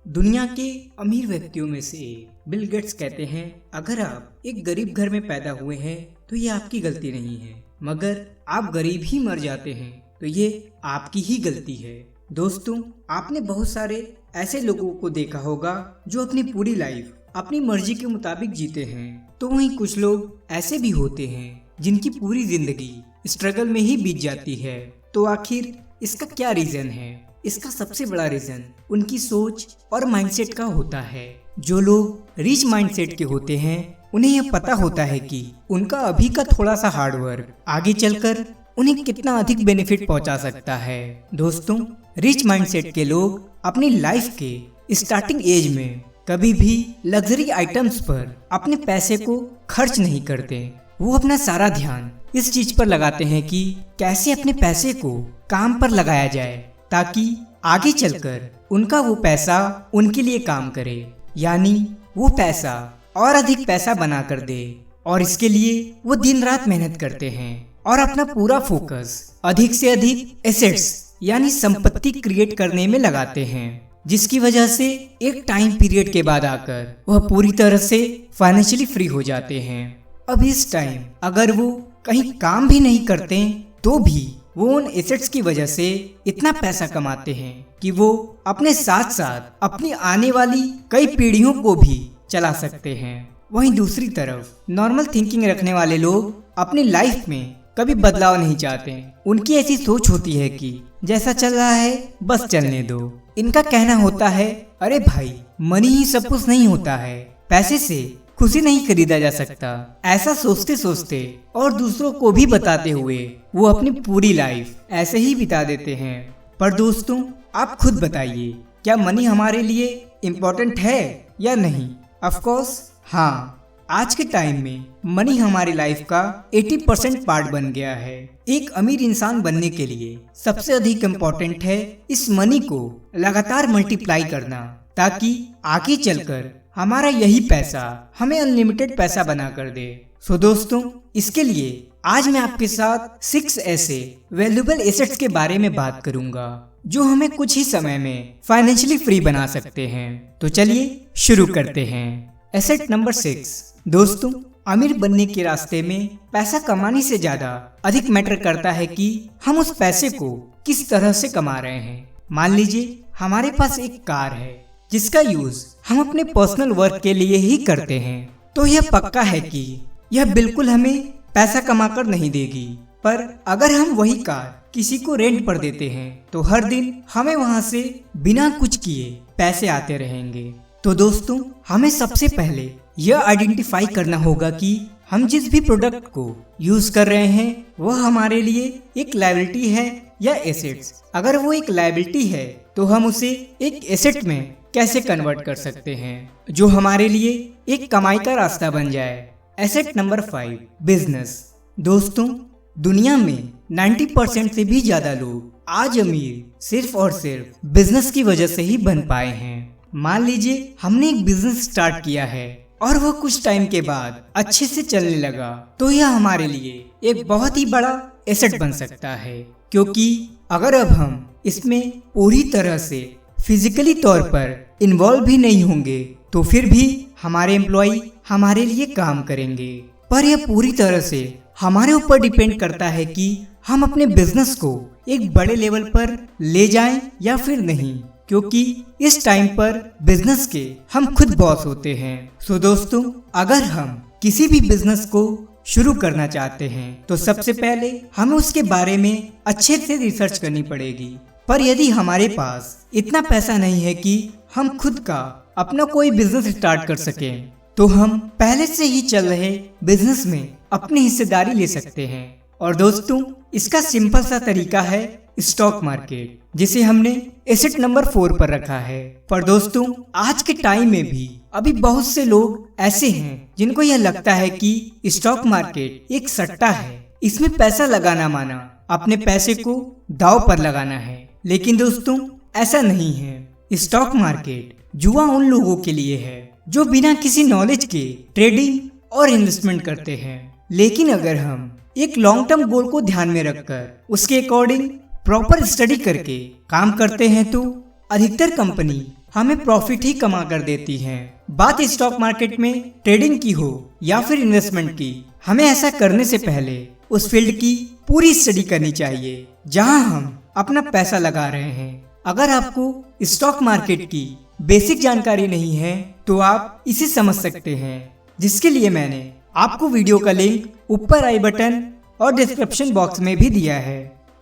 दुनिया के अमीर व्यक्तियों में से एक बिल गेट्स कहते हैं, अगर आप एक गरीब घर में पैदा हुए हैं तो ये आपकी गलती नहीं है, मगर आप गरीब ही मर जाते हैं तो ये आपकी ही गलती है। दोस्तों, आपने बहुत सारे ऐसे लोगों को देखा होगा जो अपनी पूरी लाइफ अपनी मर्जी के मुताबिक जीते हैं, तो वहीं कुछ लोग ऐसे भी होते हैं जिनकी पूरी जिंदगी स्ट्रगल में ही बीत जाती है। तो आखिर इसका क्या रीजन है? इसका सबसे बड़ा रीजन उनकी सोच और माइंडसेट का होता है। जो लोग रिच माइंडसेट के होते हैं उन्हें यह पता होता है कि उनका अभी का थोड़ा सा हार्डवर्क आगे चलकर उन्हें कितना अधिक बेनिफिट पहुंचा सकता है। दोस्तों, रिच माइंडसेट के लोग अपनी लाइफ के स्टार्टिंग एज में कभी भी लग्जरी आइटम्स पर अपने पैसे को खर्च नहीं करते। वो अपना सारा ध्यान इस चीज पर लगाते हैं कि कैसे अपने पैसे को काम पर लगाया जाए ताकि आगे चलकर उनका वो पैसा उनके लिए काम करे, यानी वो पैसा और अधिक पैसा बना कर दे। और इसके लिए वो दिन रात मेहनत करते हैं और अपना पूरा फोकस अधिक से अधिक एसेट्स यानी संपत्ति क्रिएट करने में लगाते हैं, जिसकी वजह से एक टाइम पीरियड के बाद आकर वह पूरी तरह से फाइनेंशियली फ्री हो जाते हैं। अब इस टाइम अगर वो कहीं काम भी नहीं करते तो भी वो उन एसेट्स की वजह से इतना पैसा कमाते हैं कि वो अपने साथ साथ अपनी आने वाली कई पीढ़ियों को भी चला सकते हैं। वहीं दूसरी तरफ नॉर्मल थिंकिंग रखने वाले लोग अपनी लाइफ में कभी बदलाव नहीं चाहते। उनकी ऐसी सोच होती है कि जैसा चल रहा है बस चलने दो। इनका कहना होता है, अरे भाई, मनी ही सब कुछ नहीं होता है, पैसे से खुशी नहीं खरीदा जा सकता। ऐसा सोचते सोचते और दूसरों को भी बताते हुए वो अपनी पूरी लाइफ ऐसे ही बिता देते हैं। पर दोस्तों, आप खुद बताइए, क्या मनी हमारे लिए इम्पोर्टेंट है या नहीं? ऑफ कोर्स हाँ, आज के टाइम में मनी हमारी लाइफ का 80% पार्ट बन गया है। एक अमीर इंसान बनने के लिए सबसे अधिक इम्पोर्टेंट है इस मनी को लगातार मल्टीप्लाई करना, ताकि आगे चलकर हमारा यही पैसा हमें अनलिमिटेड पैसा बना कर दे। सो दोस्तों, इसके लिए आज मैं आपके साथ 6 ऐसे वैल्यूएबल एसेट्स के बारे में बात करूंगा जो हमें कुछ ही समय में फाइनेंशियली फ्री बना सकते हैं। तो चलिए शुरू करते हैं। Asset number 6। दोस्तों, अमीर बनने के रास्ते में पैसा कमाने से ज्यादा अधिक मैटर करता है कि हम उस पैसे को किस तरह से कमा रहे हैं। मान लीजिए हमारे पास एक कार है जिसका यूज हम अपने पर्सनल वर्क के लिए ही करते हैं, तो यह पक्का है कि यह बिल्कुल हमें पैसा कमाकर नहीं देगी। पर अगर हम वही कार किसी को रेंट पर देते हैं तो हर दिन हमें वहां से बिना कुछ किए पैसे आते रहेंगे। तो दोस्तों, हमें सबसे पहले यह आइडेंटिफाई करना होगा कि हम जिस भी प्रोडक्ट को यूज कर रहे हैं वह हमारे लिए एक लायबिलिटी है या एसेट्स। अगर वो एक लायबिलिटी है तो हम उसे एक एसेट में कैसे कन्वर्ट कर सकते हैं जो हमारे लिए एक कमाई का रास्ता बन जाए। Asset number 5, business. दोस्तों, दुनिया में 90% से भी ज्यादा लोग आज अमीर सिर्फ और सिर्फ बिजनेस की वजह से ही बन पाए हैं। मान लीजिए हमने एक बिजनेस स्टार्ट किया है और वह कुछ टाइम के बाद अच्छे से चलने लगा, तो यह हमारे लिए एक बहुत ही बड़ा एसेट बन सकता है, क्योंकि अगर अब हम इसमें पूरी तरह से फिजिकली तौर पर इन्वॉल्व भी नहीं होंगे तो फिर भी हमारे एम्प्लॉय हमारे लिए काम करेंगे। पर यह पूरी तरह से हमारे ऊपर डिपेंड करता है कि हम अपने बिजनेस को एक बड़े लेवल पर ले जाएं या फिर नहीं, क्योंकि इस टाइम पर बिजनेस के हम खुद बॉस होते हैं। सो दोस्तों, अगर हम किसी भी बिजनेस को शुरू करना चाहते हैं तो सबसे पहले हमें उसके बारे में अच्छे से रिसर्च करनी पड़ेगी। पर यदि हमारे पास इतना पैसा नहीं है कि हम खुद का अपना कोई बिजनेस स्टार्ट कर सकें, तो हम पहले से ही चल रहे बिजनेस में अपनी हिस्सेदारी ले सकते हैं। और दोस्तों, इसका सिंपल सा तरीका है स्टॉक मार्केट, जिसे हमने एसेट नंबर 4 पर रखा है। पर दोस्तों, आज के टाइम में भी अभी बहुत से लोग ऐसे हैं जिनको यह लगता है कि स्टॉक मार्केट एक सट्टा है, इसमें पैसा लगाना माना अपने पैसे को दांव पर लगाना है। लेकिन दोस्तों, ऐसा नहीं है। स्टॉक मार्केट जुआ उन लोगों के लिए है जो बिना किसी नॉलेज के ट्रेडिंग और इन्वेस्टमेंट करते हैं। लेकिन अगर हम एक लॉन्ग टर्म गोल को ध्यान में रखकर उसके अकॉर्डिंग प्रॉपर स्टडी करके काम करते हैं तो अधिकतर कंपनी हमें प्रॉफिट ही कमा कर देती हैं। बात स्टॉक मार्केट में ट्रेडिंग की हो या फिर इन्वेस्टमेंट की, हमें ऐसा करने से पहले उस फील्ड की पूरी स्टडी करनी चाहिए जहां हम अपना पैसा लगा रहे हैं। अगर आपको स्टॉक मार्केट की बेसिक जानकारी नहीं है तो आप इसे समझ सकते हैं, जिसके लिए मैंने आपको वीडियो का लिंक ऊपर आई बटन और डिस्क्रिप्शन बॉक्स में भी दिया है।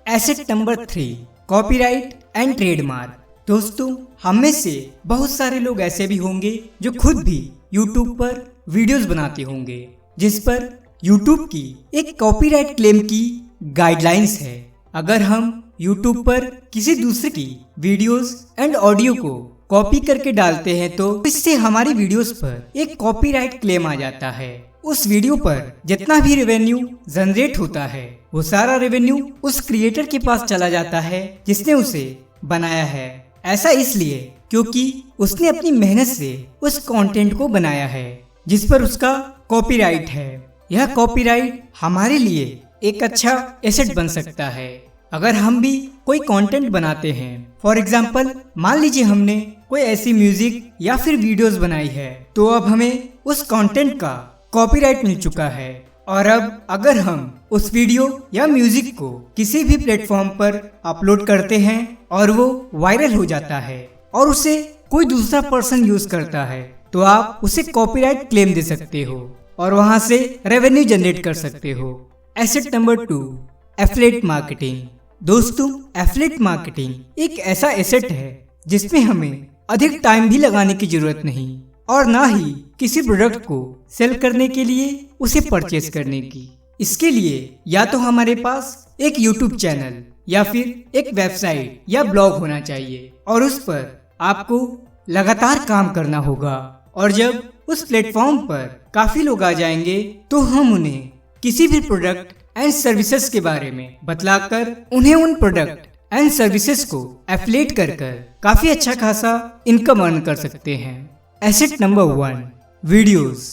Asset number 3, copyright and trademark. दोस्तों, हम में से बहुत सारे लोग ऐसे भी होंगे जो खुद भी YouTube पर वीडियोस बनाते होंगे, जिस पर YouTube की एक कॉपीराइट क्लेम की गाइडलाइंस है। अगर हम YouTube पर किसी दूसरे की वीडियोस एंड ऑडियो को कॉपी करके डालते हैं तो इससे हमारी वीडियोस पर एक कॉपीराइट क्लेम आ जाता है। उस वीडियो पर जितना भी रेवेन्यू जनरेट होता है वो सारा रेवेन्यू उस क्रिएटर के पास चला जाता है जिसने उसे बनाया है। ऐसा इसलिए क्योंकि उसने अपनी मेहनत से उस कंटेंट को बनाया है जिस पर उसका कॉपीराइट है। यह कॉपीराइट हमारे लिए एक अच्छा एसेट बन सकता है। अगर हम भी कोई कंटेंट बनाते हैं, फॉर एग्जाम्पल मान लीजिए हमने कोई ऐसी म्यूजिक या फिर वीडियोस बनाई है, तो अब हमें उस कंटेंट का कॉपीराइट मिल चुका है। और अब अगर हम उस वीडियो या म्यूजिक को किसी भी प्लेटफॉर्म पर अपलोड करते हैं और वो वायरल हो जाता है और उसे कोई दूसरा पर्सन यूज करता है, तो आप उसे कॉपीराइट क्लेम दे सकते हो और वहां से रेवेन्यू जनरेट कर सकते हो। Asset number 2, affiliate marketing. दोस्तों, एफिलिएट मार्केटिंग एक ऐसा एसेट है जिसमें हमें अधिक टाइम भी लगाने की जरूरत नहीं और ना ही किसी प्रोडक्ट को सेल करने के लिए उसे परचेज करने की। इसके लिए या तो हमारे पास एक YouTube चैनल या फिर एक वेबसाइट या ब्लॉग होना चाहिए और उस पर आपको लगातार काम करना होगा। और जब उस प्लेटफॉर्म पर काफी लोग आ जाएंगे तो हम उन्हें किसी भी प्रोडक्ट एंड सर्विसेज के बारे में बतलाकर उन्हें उन प्रोडक्ट एंड सर्विसेज को एफिलिएट कर काफी अच्छा खासा इनकम अर्न कर सकते हैं। Asset number 1, videos.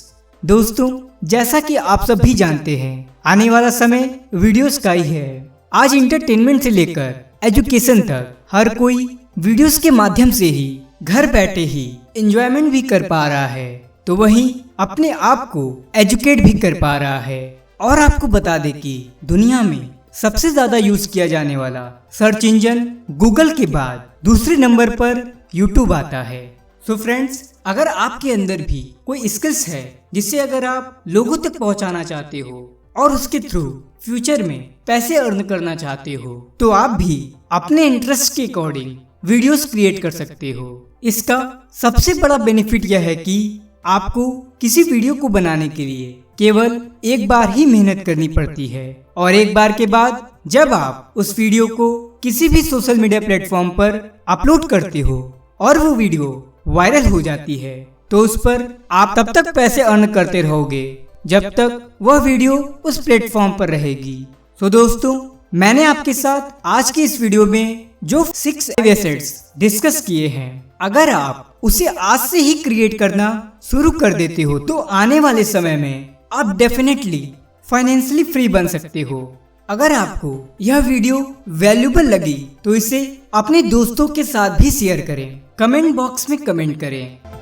दोस्तों, जैसा कि आप सब भी जानते हैं, आने वाला समय वीडियोस का ही है। आज इंटरटेनमेंट से लेकर एजुकेशन तक हर कोई वीडियोस के माध्यम से ही घर बैठे ही एंजॉयमेंट भी कर पा रहा है, तो वहीं अपने आप को एजुकेट भी कर पा रहा है। और आपको बता दें कि दुनिया में सबसे ज्यादा यूज किया जाने वाला सर्च इंजन गूगल के बाद दूसरे नंबर पर YouTube आता है। सो फ्रेंड्स, अगर आपके अंदर भी कोई स्किल्स है जिसे अगर आप लोगों तक पहुंचाना चाहते हो और उसके थ्रू फ्यूचर में पैसे अर्न करना चाहते हो, तो आप भी अपने इंटरेस्ट के अकॉर्डिंग वीडियोस क्रिएट कर सकते हो। इसका सबसे बड़ा बेनिफिट यह है कि आपको किसी वीडियो को बनाने के लिए केवल एक बार ही मेहनत करनी पड़ती है और एक बार के बाद जब आप उस वीडियो को किसी भी सोशल मीडिया प्लेटफॉर्म पर अपलोड करते हो और वो वीडियो वायरल हो जाती है, तो उस पर आप तब तक पैसे अर्न करते रहोगे जब तक वह वीडियो उस प्लेटफॉर्म पर रहेगी। तो दोस्तों, मैंने आपके साथ आज के इस वीडियो में जो 6 एसेट्स डिस्कस किए हैं, अगर आप उसे आज से ही क्रिएट करना शुरू कर देते हो तो आने वाले समय में आप डेफिनेटली फाइनेंशियली फ्री बन सकते हो। अगर आपको यह वीडियो वैल्यूबल लगी तो इसे अपने दोस्तों के साथ भी शेयर करें, कमेंट बॉक्स में कमेंट करें।